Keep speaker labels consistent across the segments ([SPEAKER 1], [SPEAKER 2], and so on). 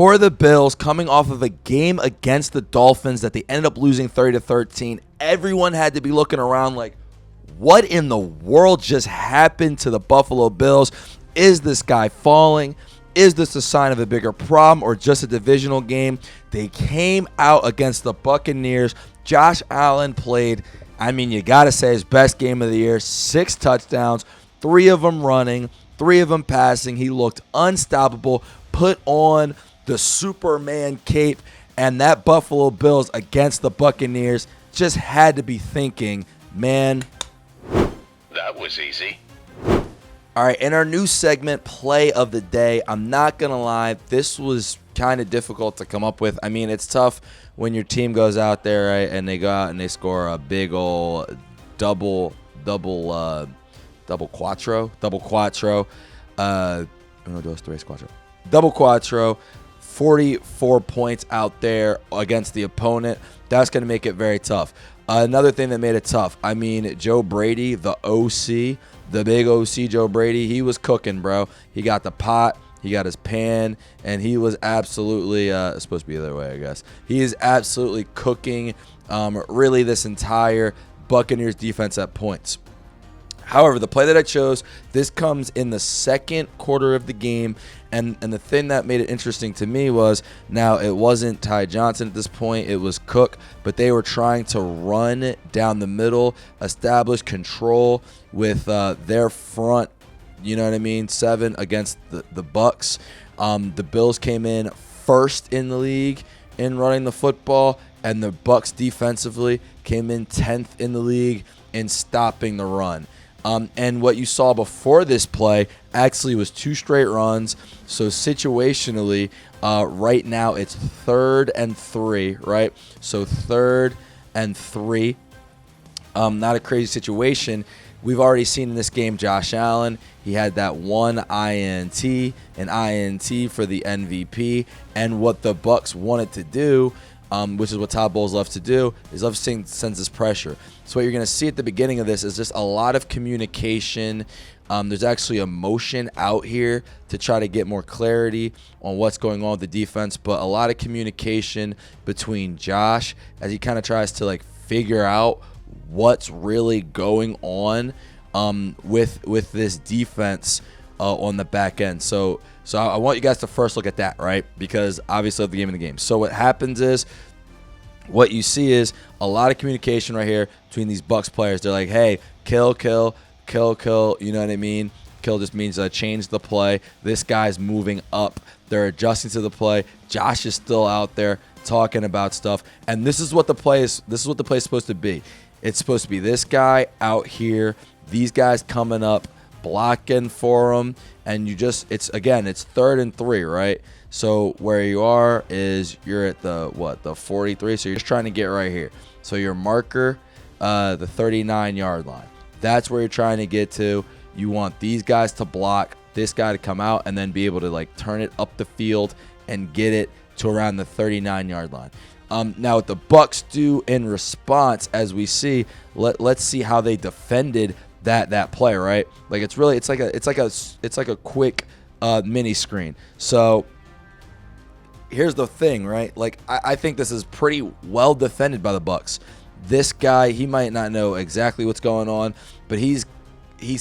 [SPEAKER 1] for the Bills, coming off of a game against the Dolphins that they ended up losing 30-13. Everyone had to be looking around like, what in the world just happened to the Buffalo Bills? Is this guy falling? Is this a sign of a bigger problem or just a divisional game? They came out against the Buccaneers. Josh Allen played, you got to say, his best game of the year. 6 touchdowns, 3 of them running, 3 of them passing. He looked unstoppable, put on the Superman cape, and that Buffalo Bills against the Buccaneers just had to be thinking, man,
[SPEAKER 2] that was easy.
[SPEAKER 1] All right, in our new segment, Play of the Day, I'm not going to lie, this was kind of difficult to come up with. It's tough when your team goes out there, right, and they go out and they score a big old double quattro. Double quattro, 44 points out there against the opponent. That's going to make it very tough. Another thing that made it tough, Joe Brady, the OC, the big OC Joe Brady, he was cooking, bro. He got the pot, he got his pan, and he was absolutely, it's supposed to be the other way, I guess. He is absolutely cooking really this entire Buccaneers defense at points. However, the play that I chose, this comes in the second quarter of the game, and the thing that made it interesting to me was, now it wasn't Ty Johnson at this point, it was Cook, but they were trying to run down the middle, establish control with their front, 7 against the Bucs. The Bills came in first in the league in running the football, and the Bucs defensively came in 10th in the league in stopping the run. And what you saw before this play actually was 2 straight runs. So situationally, right now it's 3rd and 3, right? So 3rd and 3. Not a crazy situation. We've already seen in this game Josh Allen. He had that one INT, an INT for the MVP. And what the Bucs wanted to do, which is what Todd Bowles loves to do, is loves seeing senses pressure. So what you're going to see at the beginning of this is just a lot of communication. There's actually a motion out here to try to get more clarity on what's going on with the defense, but a lot of communication between Josh as he kind of tries to figure out what's really going on with this defense on the back end. So I want you guys to first look at that, right? Because obviously of the game in the game. So what happens is, what you see is a lot of communication right here between these Bucs players. They're like, hey, kill, you know what I mean? Kill just means change the play. This guy's moving up. They're adjusting to the play. Josh is still out there talking about stuff. And this is what the play is supposed to be. It's supposed to be this guy out here, these guys coming up, blocking for him, and it's 3rd and 3, right? So where you are is you're at the 43, so you're just trying to get right here. So your marker, the 39-yard line. That's where you're trying to get to. You want these guys to block, this guy to come out, and then be able to turn it up the field and get it to around the 39-yard line. Now what the Bucs do in response, as we see, let's see how they defended that play, right? It's like a quick mini screen. So here's the thing, right? I think this is pretty well defended by the Bucs. This guy, he might not know exactly what's going on, but he's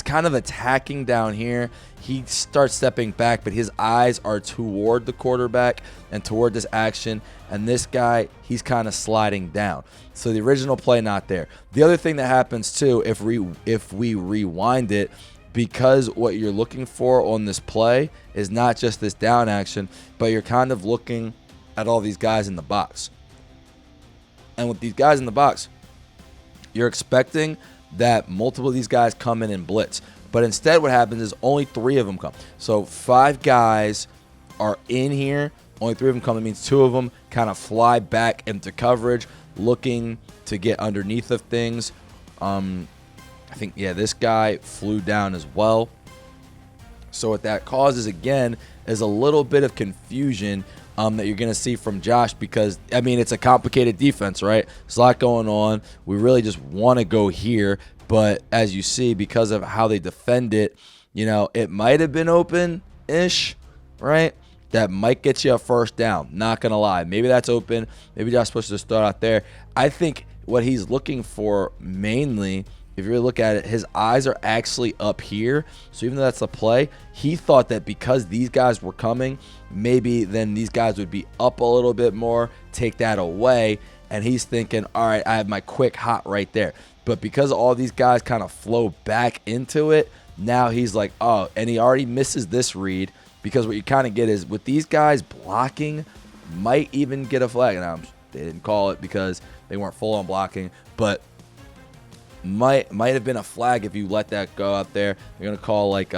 [SPEAKER 1] kind of attacking down here. He starts stepping back, but his eyes are toward the quarterback and toward this action. And this guy, he's kind of sliding down. So the original play not there. The other thing that happens too, if we rewind it, because what you're looking for on this play is not just this down action, but you're kind of looking at all these guys in the box. And with these guys in the box, you're expecting that multiple of these guys come in and blitz. But instead what happens is only 3 of them come. So 5 guys are in here. Only 3 of them come. That means 2 of them kind of fly back into coverage, looking to get underneath of things. I think, this guy flew down as well. So what that causes, again, is a little bit of confusion that you're going to see from Josh because, it's a complicated defense, right? There's a lot going on. We really just want to go here. But as you see, because of how they defend it, it might have been open-ish, right? that might get you a first down. Not going to lie. Maybe that's open. Maybe Josh supposed to start out there. I think what he's looking for mainly, if you really look at it, his eyes are actually up here. So even though that's the play, he thought that because these guys were coming, maybe then these guys would be up a little bit more, take that away. And he's thinking, all right, I have my quick hot right there. But because all these guys kind of flow back into it, now he's like, oh, and he already misses this read. Because what you kind of get is with these guys blocking, might even get a flag. Now, they didn't call it because they weren't full on blocking, but might have been a flag if you let that go out there. They're going to call like,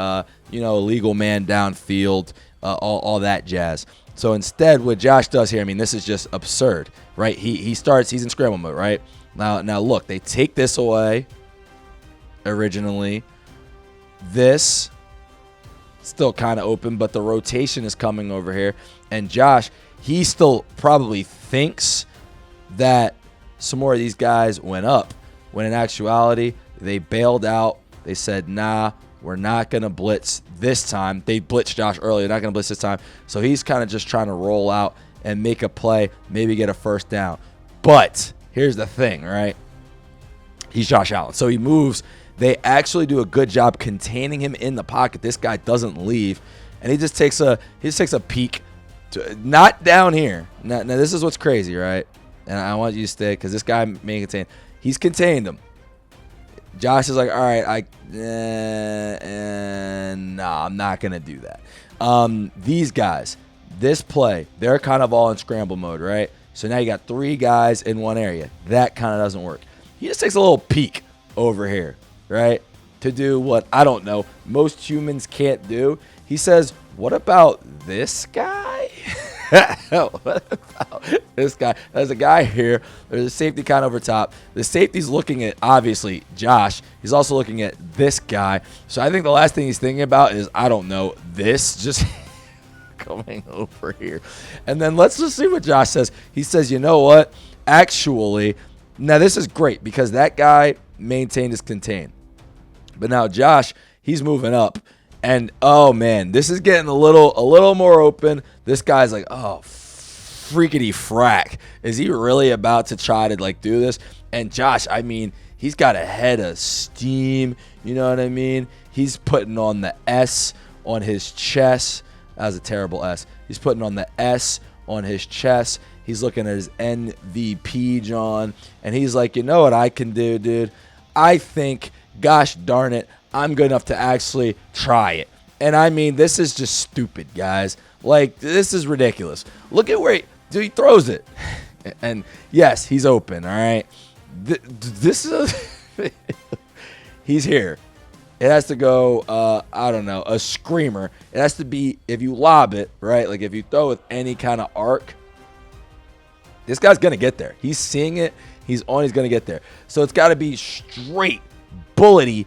[SPEAKER 1] illegal man downfield, all that jazz. So instead, what Josh does here, I mean, this is just absurd, right? He's in scramble mode, right? Now look, they take this away originally. This still kind of open, but the rotation is coming over here. And Josh, he still probably thinks that some more of these guys went up, when in actuality, they bailed out. They said, nah, we're not going to blitz this time. They blitzed Josh earlier. They're not going to blitz this time. So he's kind of just trying to roll out and make a play, maybe get a first down. But here's the thing, right? He's Josh Allen. So he moves. They actually do a good job containing him in the pocket. This guy doesn't leave, and he just takes a peek, not down here. Now this is what's crazy, right? And I want you to stay because this guy may contain. He's contained him. Josh is like, all right, I'm not gonna do that. These guys, this play, they're kind of all in scramble mode, right? So now you got 3 guys in one area. That kind of doesn't work. He just takes a little peek over here, right, to do what, I don't know, most humans can't do. He says, what about this guy? What about this guy? There's a guy here. There's a safety kind of over top. The safety's looking at, obviously, Josh. He's also looking at this guy. So I think the last thing he's thinking about is, I don't know, this just coming over here. And then let's just see what Josh says. He says, you know what? Actually, now this is great because that guy maintained his contain. But now Josh, he's moving up. And, oh, man, this is getting a little more open. This guy's like, oh, freakity frack. Is he really about to try to, like, do this? And Josh, I mean, he's got a head of steam. You know what I mean? He's putting on the S on his chest. That was a terrible S. He's putting on the S on his chest. He's looking at his MVP, John. And he's like, you know what I can do, dude? I think, gosh darn it, I'm good enough to actually try it. And I mean, this is just stupid, guys. Like, this is ridiculous. Look at where he throws it. And yes, he's open, all right? This is he's here. It has to go, I don't know, a screamer. It has to be, if you lob it, right? Like, if you throw with any kind of arc, this guy's going to get there. He's seeing it. He's going to get there. So it's got to be straight, bullety,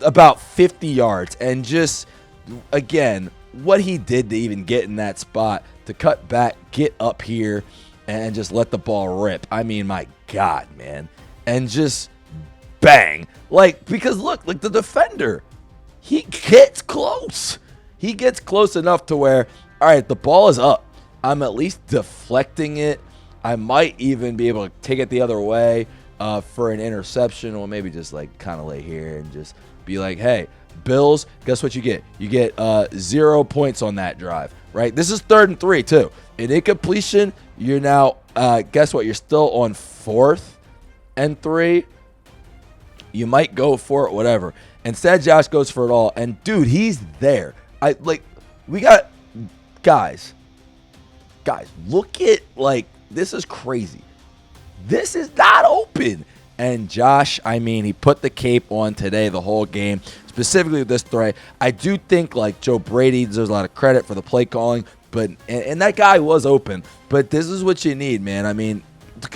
[SPEAKER 1] about 50 yards. And just, again, what he did to even get in that spot, to cut back, get up here, and just let the ball rip. I mean, my God, man. And just bang. Like, because look, like the defender, he gets close. He gets close enough to where, all right, the ball is up. I'm at least deflecting it. I might even be able to take it the other way for an interception, or maybe just like kind of lay here and just be like, hey, Bills, guess what you get? You get 0 points on that drive, right? This is 3rd and 3 too. In incompletion, you're now, guess what? You're still on 4th and 3. You might go for it, whatever. Instead, Josh goes for it all. And, dude, he's there. We got, guys, look at, like, this is crazy. This is not open. And Josh, I mean, he put the cape on today the whole game, specifically with this throw. I do think, like, Joe Brady deserves a lot of credit for the play calling, but and that guy was open. But this is what you need, man. I mean,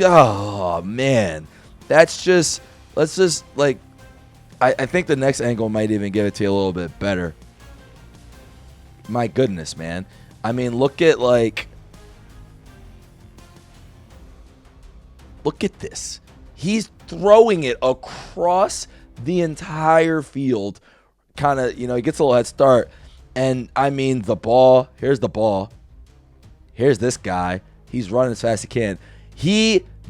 [SPEAKER 1] oh, man. That's just, let's just, like, I think the next angle might even give it to you a little bit better. My goodness, man. I mean, look at, like, look at this. He's throwing it across the entire field. Kind of, he gets a little head start. And, I mean, the ball, here's the ball. Here's this guy. He's running as fast as he can.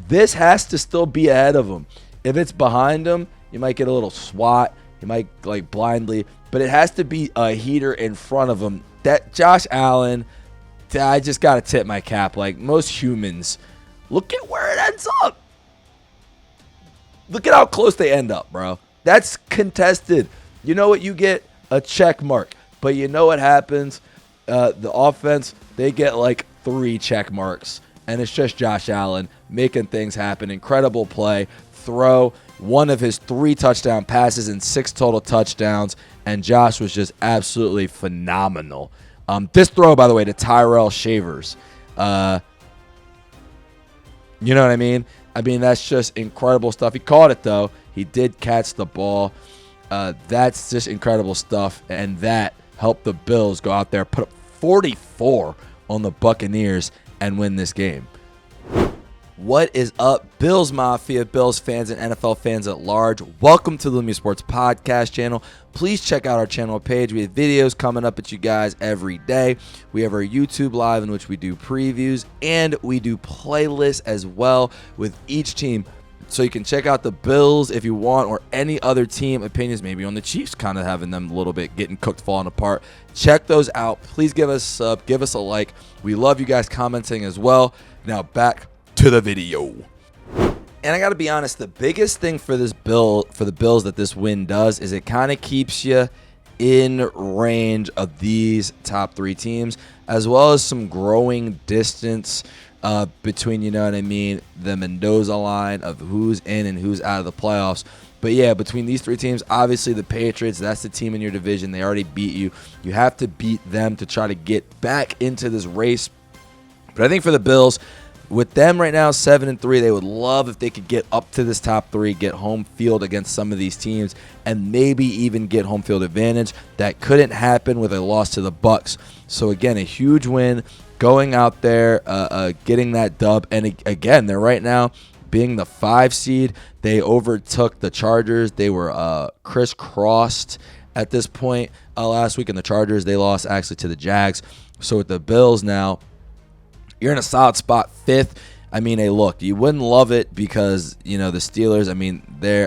[SPEAKER 1] This has to still be ahead of him. If it's behind him, you might get a little swat. You might, like, blindly. But it has to be a heater in front of him. That Josh Allen, I just got to tip my cap. Like, most humans, look at where it ends up. Look at how close they end up, bro. That's contested. You know what? You get a check mark. But you know what happens? The offense, they get like 3 check marks. And it's just Josh Allen making things happen. Incredible play. Throw. One of his 3 touchdown passes and 6 total touchdowns. And Josh was just absolutely phenomenal. This throw, by the way, to Tyrell Shavers. You know what I mean? That's just incredible stuff. He caught it, though. He did catch the ball. That's just incredible stuff. And that helped the Bills go out there, put up 44 on the Buccaneers, and win this game. What is up, Bills Mafia, Bills fans, and NFL fans at large? Welcome to the Lumia Sports Podcast channel. Please check out our channel page. We have videos coming up at you guys every day. We have our YouTube Live in which we do previews, and we do playlists as well with each team. So you can check out the Bills if you want, or any other team opinions, maybe on the Chiefs, kind of having them a little bit getting cooked, falling apart. Check those out. Please give us a sub, give us a like. We love you guys commenting as well. Now back to the video. And I got to be honest, the biggest thing for the Bills that this win does is it kind of keeps you in range of these top 3 teams, as well as some growing distance between, you know what I mean, the Mendoza line of who's in and who's out of the playoffs. But yeah, between these 3 teams, obviously the Patriots, that's the team in your division. They already beat you. You have to beat them to try to get back into this race. But I think for the Bills, with them right now 7-3, they would love if they could get up to this top 3, get home field against some of these teams, and maybe even get home field advantage. That couldn't happen with a loss to the Bucs. So again, a huge win, going out there, getting that dub. And again, they're right now being the 5 seed. They overtook the Chargers. They were crisscrossed at this point last week, and the Chargers, they lost actually to the Jags. So with the Bills now, you're in a solid spot, 5th. Hey, look, you wouldn't love it because, you know, the Steelers,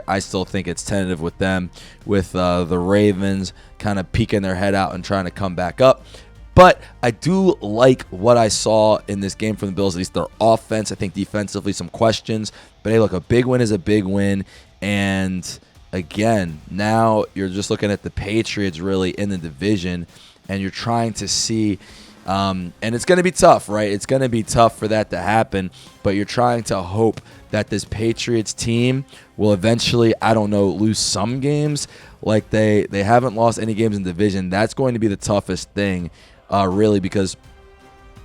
[SPEAKER 1] I still think it's tentative with them, with the Ravens kind of peeking their head out and trying to come back up. But I do like what I saw in this game from the Bills, at least their offense. I think defensively some questions. But, hey, look, a big win is a big win. And, again, now you're just looking at the Patriots really in the division, and you're trying to see and it's going to be tough, right? It's going to be tough for that to happen, but you're trying to hope that this Patriots team will eventually, lose some games. Like they haven't lost any games in division. That's going to be the toughest thing, really, because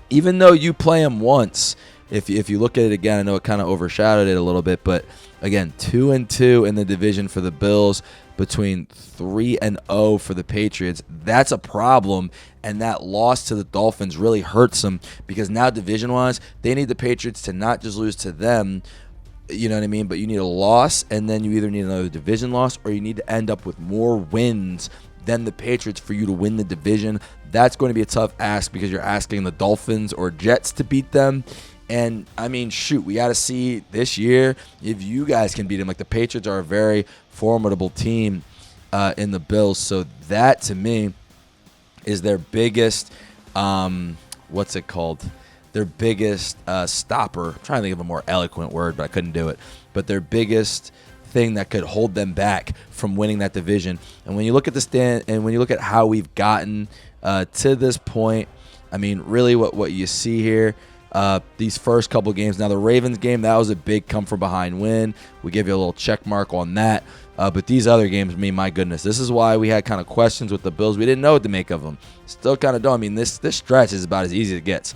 [SPEAKER 1] even though you play them once, if you look at it again, I know it kind of overshadowed it a little bit, but again, 2-2 in the division for the Bills, between 3-0 for the Patriots. That's a problem, and that loss to the Dolphins really hurts them because now division-wise, they need the Patriots to not just lose to them, you know what I mean, but you need a loss, and then you either need another division loss or you need to end up with more wins than the Patriots for you to win the division. That's going to be a tough ask because you're asking the Dolphins or Jets to beat them. And, we got to see this year if you guys can beat them. Like, the Patriots are a very formidable team in the Bills. So that, to me, is their biggest, Their biggest stopper. I'm trying to think of a more eloquent word, but I couldn't do it. But their biggest thing that could hold them back from winning that division. And when you look at the stand and when you look at how we've gotten to this point, really what you see here, these first couple games. Now, the Ravens game, that was a big come-from-behind win. We give you a little check mark on that. But these other games, my goodness, this is why we had kind of questions with the Bills. We didn't know what to make of them. Still kind of don't. This stretch is about as easy as it gets.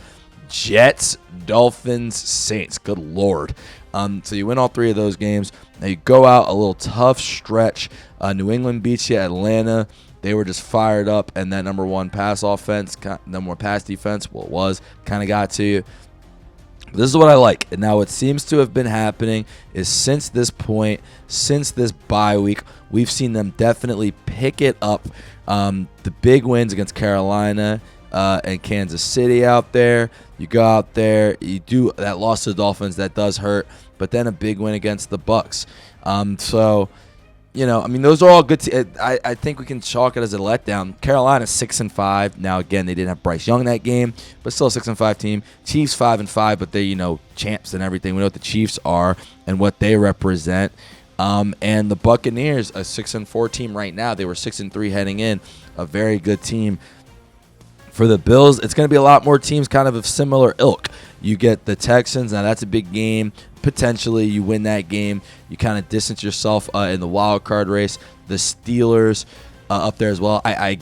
[SPEAKER 1] Jets, Dolphins, Saints. Good Lord. So you win all 3 of those games. Now you go out a little tough stretch. New England beats you. Atlanta, they were just fired up. And that number 1 pass offense, number 1 pass defense, it was, kind of got to you. This is what I like. And now what seems to have been happening is since this point, since this bye week, we've seen them definitely pick it up The big wins against Carolina and Kansas City out there. You go out there, you do that loss to the Dolphins, that does hurt, but then a big win against the Bucs. So, those are all good. I think we can chalk it as a letdown. Carolina 6-5. Now again, they didn't have Bryce Young that game, but still a 6-5 team. Chiefs 5-5, but they champs and everything. We know what the Chiefs are and what they represent. And the Buccaneers, a 6-4 team right now. They were 6-3 heading in, a very good team. For the Bills, it's going to be a lot more teams kind of similar ilk. You get the Texans. Now, that's a big game. Potentially, you win that game. You kind of distance yourself in the wild card race. The Steelers up there as well. I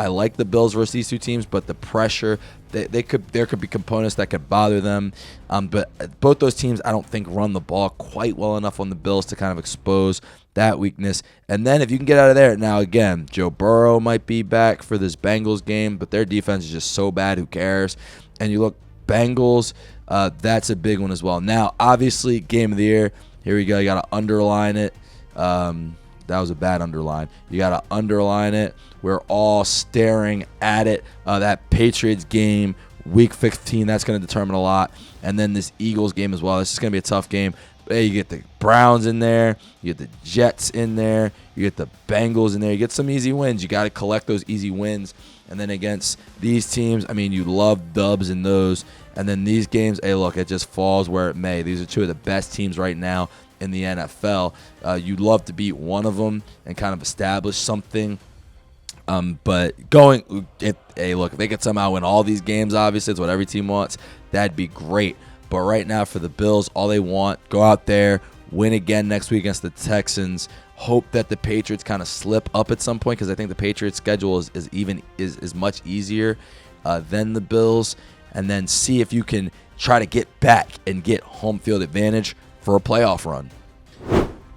[SPEAKER 1] like the Bills versus these two teams, but the pressure, there could be components that could bother them. But both those teams, I don't think, run the ball quite well enough on the Bills to kind of expose that weakness. And then if you can get out of there, now again, Joe Burrow might be back for this Bengals game, but their defense is just so bad, who cares? And you look, Bengals, that's a big one as well. Now, obviously, game of the year, here we go. You got to underline it. That was a bad underline. You got to underline it. We're all staring at it. That Patriots game, Week 15, that's going to determine a lot. And then this Eagles game as well. This is going to be a tough game. Hey, you get the Browns in there. You get the Jets in there. You get the Bengals in there. You get some easy wins. You got to collect those easy wins. And then against these teams, you love dubs in those. And then these games, hey, look, it just falls where it may. These are two of the best teams right now in the NFL. You'd love to beat one of them and kind of establish something. But if they could somehow win all these games, obviously, it's what every team wants. That'd be great. But right now for the Bills, all they want, go out there, win again next week against the Texans. Hope that the Patriots kind of slip up at some point, because I think the Patriots' schedule is much easier than the Bills. And then see if you can try to get back and get home field advantage for a playoff run.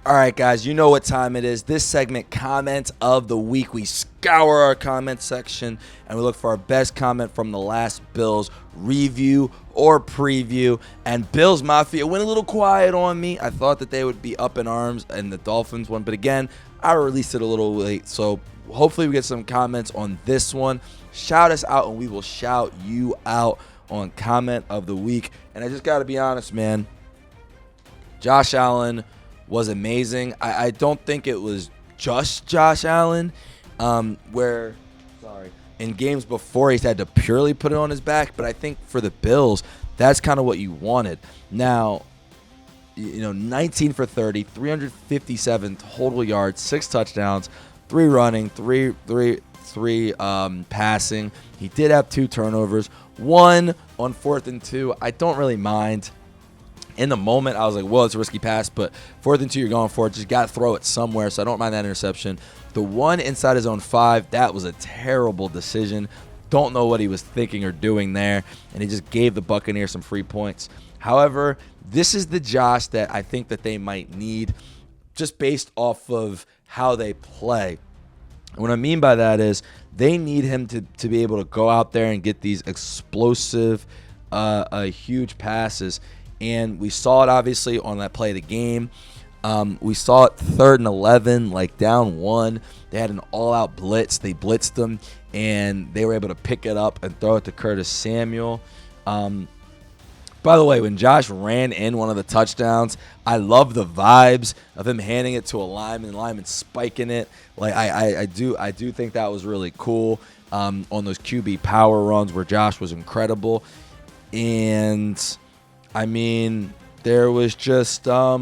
[SPEAKER 1] All right, guys, you know what time it is. This segment, Comment of the Week. We scour our comment section, and we look for our best comment from the last Bills review or preview. And Bills Mafia went a little quiet on me. I thought that they would be up in arms in the Dolphins one. But again, I released it a little late. So hopefully we get some comments on this one. Shout us out, and we will shout you out on Comment of the Week. And I just got to be honest, man. Josh Allen was amazing. I don't think it was just Josh Allen, in games before he's had to purely put it on his back, but I think for the Bills, that's kind of what you wanted. Now, 19 for 30, 357 total yards, 6 touchdowns, 3 running, 3 passing. He did have 2 turnovers, 1 on 4th and 2. I don't really mind. In the moment, I was like, well, it's a risky pass, but 4th and 2, you're going for it. Just got to throw it somewhere, so I don't mind that interception. The one inside his own 5, that was a terrible decision. Don't know what he was thinking or doing there, and he just gave the Buccaneers some free points. However, this is the Josh that I think that they might need just based off of how they play. And what I mean by that is they need him to be able to go out there and get these explosive, huge passes. And we saw it, obviously, on that play of the game. We saw it 3rd and 11, down 1. They had an all-out blitz. They blitzed them, and they were able to pick it up and throw it to Curtis Samuel. By the way, when Josh ran in one of the touchdowns, I love the vibes of him handing it to a lineman spiking it. I do think that was really cool on those QB power runs where Josh was incredible. And there was just a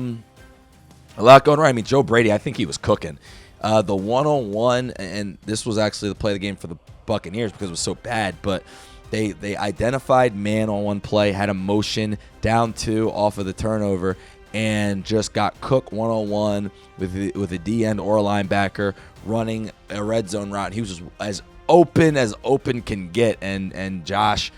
[SPEAKER 1] lot going right. Joe Brady, I think he was cooking. The one-on-one, and this was actually the play of the game for the Buccaneers because it was so bad, but they identified man on one play, had a motion down 2 off of the turnover, and just got cooked one-on-one with a D-end or a linebacker running a red zone route. He was just as open can get, and Josh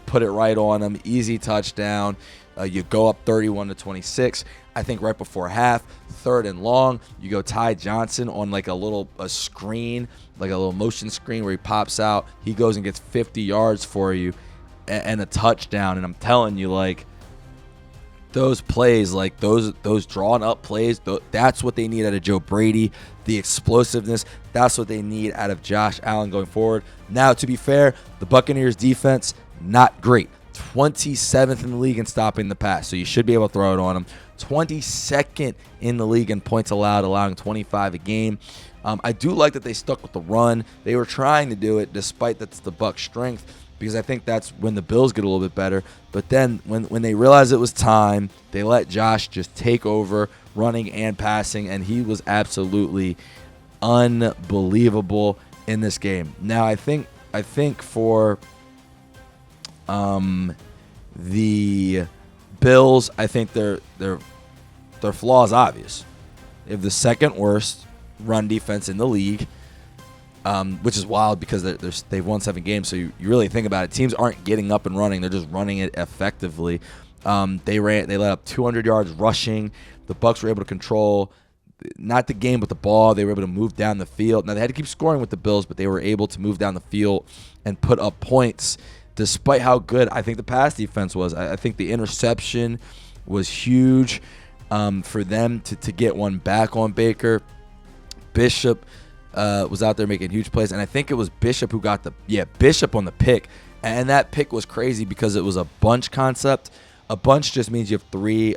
[SPEAKER 1] put it right on him. Easy touchdown. You go up 31-26. I think right before half, 3rd and long, you go Ty Johnson on a screen, a little motion screen where he pops out. He goes and gets 50 yards for you and a touchdown. And I'm telling you, those plays, like those drawn up plays, that's what they need out of Joe Brady. The explosiveness, that's what they need out of Josh Allen going forward. Now, to be fair, the Buccaneers defense, not great. 27th in the league in stopping the pass, so you should be able to throw it on them. 22nd in the league in points allowed, allowing 25 a game. I do like that they stuck with the run. They were trying to do it despite that's the Bucs' strength, because I think that's when the Bills get a little bit better. But then when they realized it was time, they let Josh just take over running and passing, and he was absolutely unbelievable in this game. Now, I think for the Bills, I think their flaw is obvious. They have the second worst run defense in the league, which is wild because they've won 7 games. So you really think about it. Teams aren't getting up and running; they're just running it effectively. They let up 200 yards rushing. The Bucs were able to control not the game but the ball. They were able to move down the field. Now they had to keep scoring with the Bills, but they were able to move down the field and put up points despite how good I think the pass defense was. I think the interception was huge for them to get one back on Baker. Bishop was out there making huge plays, and I think it was Bishop who got Bishop on the pick, and that pick was crazy because it was a bunch concept. A bunch just means you have three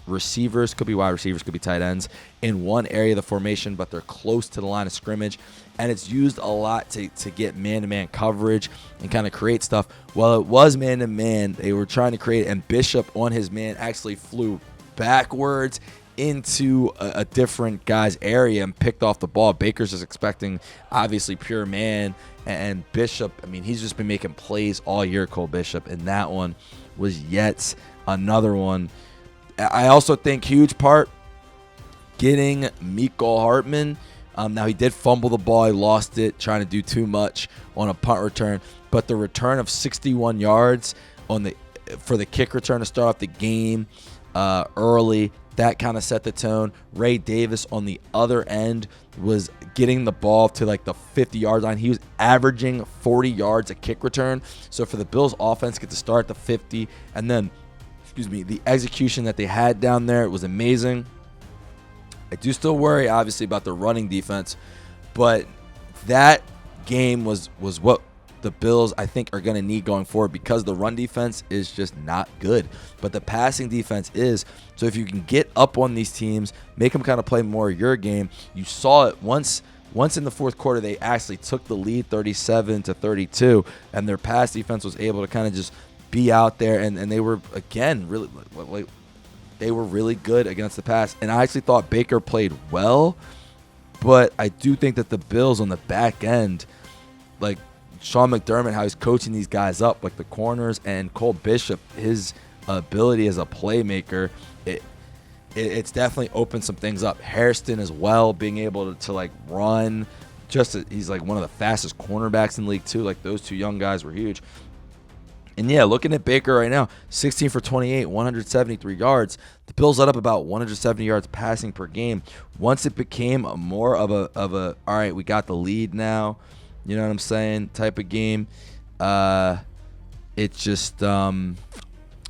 [SPEAKER 1] receivers, could be wide receivers, could be tight ends, in one area of the formation, but they're close to the line of scrimmage, and it's used a lot to get man-to-man coverage and kind of create stuff. Well, it was man-to-man. They were trying to create, and Bishop on his man actually flew backwards into a different guy's area and picked off the ball. Baker's just expecting, obviously, pure man, and Bishop, I mean, he's just been making plays all year, Cole Bishop, and that one was yet another one. I also think huge part, getting Mecole Hardman. Now, he did fumble the ball. He lost it trying to do too much on a punt return, but the return of 61 yards for the kick return to start off the game early, that kind of set the tone. Ray Davis on the other end was getting the ball to like the 50-yard line. He was averaging 40 yards a kick return. So for the Bills offense get to start at the 50, and then, the execution that they had down there, it was amazing. I do still worry, obviously, about the running defense, but that game was what the Bills, I think, are going to need going forward, because the run defense is just not good, but the passing defense is. So if you can get up on these teams, make them kind of play more your game. You saw it once in the fourth quarter, they actually took the lead 37-32, and their pass defense was able to kind of just be out there, and they were, again, really, like, they were really good against the pass. And I actually thought Baker played well, but I do think that the Bills on the back end, like Sean McDermott, how he's coaching these guys up, like the corners, and Cole Bishop, his ability as a playmaker, it's definitely opened some things up. Hairston as well, being able to like run, he's like one of the fastest cornerbacks in the league too. Like those two young guys were huge. And yeah, looking at Baker right now, 16 for 28, 173 yards. The Bills let up about 170 yards passing per game. Once it became more of a all right, we got the lead now, you know what I'm saying, type of game. It just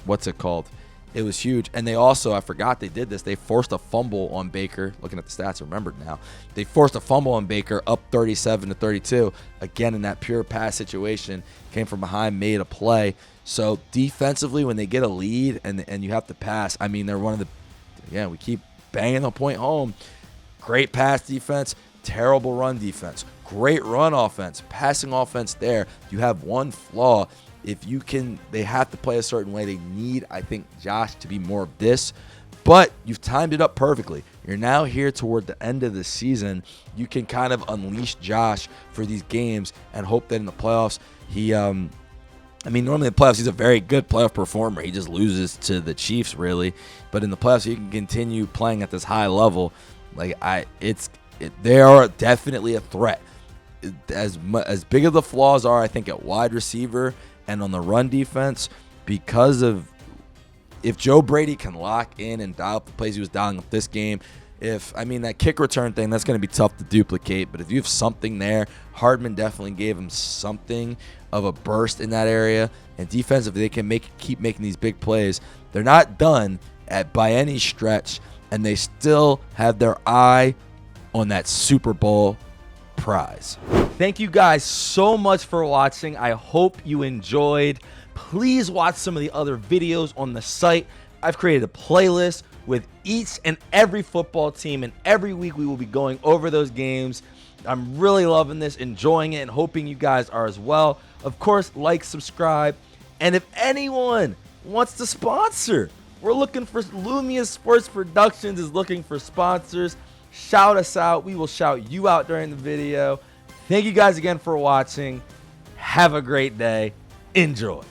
[SPEAKER 1] what's it called? It was huge. And they also, I forgot they did this, they forced a fumble on Baker. Looking at the stats, I remembered now. They forced a fumble on Baker, up 37-32. Again, in that pure pass situation, came from behind, made a play. So defensively, when they get a lead and you have to pass, I mean, they're one of the, we keep banging the point home. Great pass defense, terrible run defense. Great run offense, passing offense there. You have one flaw. They have to play a certain way. They need, I think, Josh to be more of this. But you've timed it up perfectly. You're now here toward the end of the season. You can kind of unleash Josh for these games and hope that in the playoffs, normally in the playoffs, he's a very good playoff performer. He just loses to the Chiefs, really. But in the playoffs, he can continue playing at this high level. They are definitely a threat. As big of the flaws are, I think, at wide receiver and on the run defense, because of if Joe Brady can lock in and dial up the plays he was dialing up this game, That kick return thing, that's going to be tough to duplicate. But if you have something there, Hardman definitely gave him something of a burst in that area. And defensively, they can keep making these big plays. They're not done by any stretch, and they still have their eye on that Super Bowl prize. Thank you guys so much for watching. I hope you enjoyed. Please watch some of the other videos on the site. I've created a playlist with each and every football team, and every week we will be going over those games. I'm really loving this, enjoying it, and hoping you guys are as well. Of course, like, subscribe, and if anyone wants to sponsor, we're looking for Lumia Sports Productions is looking for sponsors. Shout us out. We will shout you out during the video. Thank you guys again for watching. Have a great day. Enjoy.